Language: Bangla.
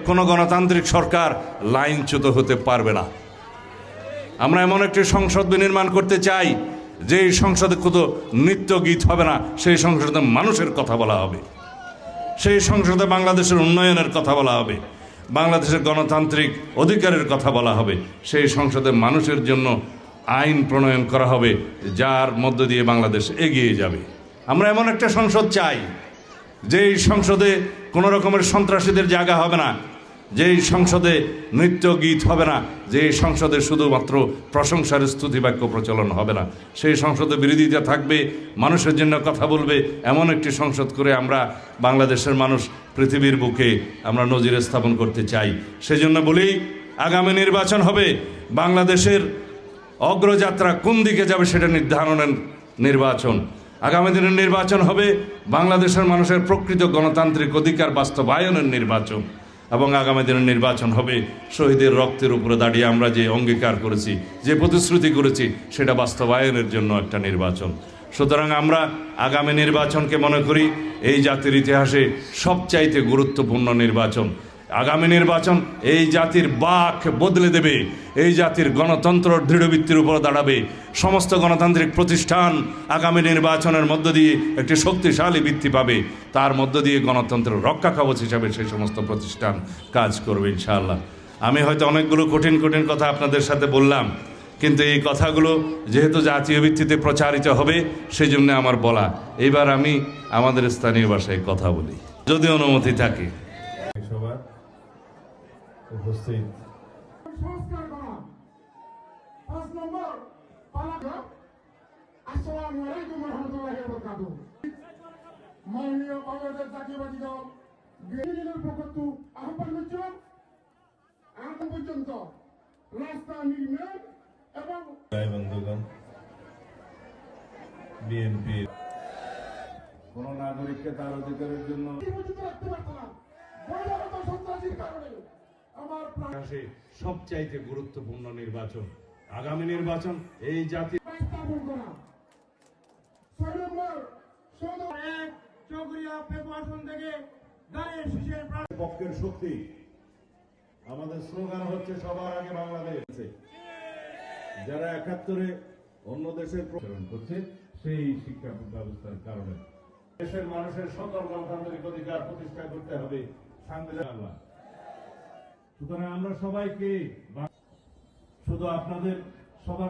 কোন গণতান্ত্রিক সরকার লাইনচ্যুত হতে পারবে না। আমরা এমন একটি সংসদ বিনির্মাণ করতে চাই যে সংসদে কত নৃত্য গীত হবে না, সেই সংসদে মানুষের কথা বলা হবে, সেই সংসদে বাংলাদেশের উন্নয়নের কথা বলা হবে, বাংলাদেশের গণতান্ত্রিক অধিকারের কথা বলা হবে, সেই সংসদে মানুষের জন্য আইন প্রণয়ন করা হবে যার মধ্য দিয়ে বাংলাদেশ এগিয়ে যাবে। আমরা এমন একটা সংসদ চাই যেই সংসদে কোনো রকমের সন্ত্রাসীদের জায়গা হবে না, যেই সংসদে নৃত্য গীত হবে না, যেই সংসদে শুধুমাত্র প্রশংসার স্তুতি বাক্য প্রচলন হবে না, সেই সংসদে বিরোধিতা থাকবে, মানুষের জন্য কথা বলবে। এমন একটি সংসদ করে আমরা বাংলাদেশের মানুষ পৃথিবীর বুকে আমরা নজির স্থাপন করতে চাই। সেজন্য বলি, আগামী নির্বাচন হবে বাংলাদেশের অগ্রযাত্রা কোন দিকে যাবে সেটা নির্ধারণের নির্বাচন। আগামী দিনের নির্বাচন হবে বাংলাদেশের মানুষের প্রকৃত গণতান্ত্রিক অধিকার বাস্তবায়নের নির্বাচন, এবং আগামী দিনের নির্বাচন হবে শহীদের রক্তের উপরে দাঁড়িয়ে আমরা যে অঙ্গীকার করেছি, যে প্রতিশ্রুতি করেছি, সেটা বাস্তবায়নের জন্য একটা নির্বাচন। সুতরাং আমরা আগামী নির্বাচনকে মনে করি এই জাতির ইতিহাসে সবচাইতে গুরুত্বপূর্ণ নির্বাচন। আগামী নির্বাচন এই জাতির বাক বদলে দেবে, এই জাতির গণতন্ত্র দৃঢ়ভিত্তির উপর দাঁড়াবে। সমস্ত গণতান্ত্রিক প্রতিষ্ঠান আগামী নির্বাচনের মধ্য দিয়ে একটি শক্তিশালী ভিত্তি পাবে, তার মধ্য দিয়ে গণতন্ত্রের রক্ষা কবচ হিসাবে সেই সমস্ত প্রতিষ্ঠান কাজ করবে ইনশাআল্লাহ। আমি হয়তো অনেকগুলো কঠিন কঠিন কথা আপনাদের সাথে বললাম, কিন্তু এই কথাগুলো যেহেতু জাতীয় ভিত্তিতে প্রচারিত হবে সেই জন্য আমার বলা। এবার আমি আমাদের স্থানীয় ভাষায় কথা বলি যদি অনুমতি থাকে। উপস্থিত মাননীয় বাংলাদেশ জাতীয়বাদী দল বিএনপির পক্ষ আহ্বান করছিল এখন পর্যন্ত রাস্তা নির্মাণ এবং বন্ধুগণ, বিএনপি কোন নাগরিককে তার অধিকারের জন্য রাখতে পারত না, বহিরাগত সন্ত্রাসীর কারণে। সবচাইতে গুরুত্বপূর্ণ নির্বাচন আগামী নির্বাচন এই জাতি পক্ষের শক্তি। আমাদের স্লোগান হচ্ছে সবার আগে বাংলাদেশ। যারা 71-এ অন্য দেশের প্রচারণ করছে সেই শিক্ষা ব্যবস্থার কারণে দেশের মানুষের সকল গণতান্ত্রিক অধিকার প্রতিষ্ঠা করতে হবে সাংবিধানিক। সুতরাং আমরা সবাইকে শুধু আপনাদের সবার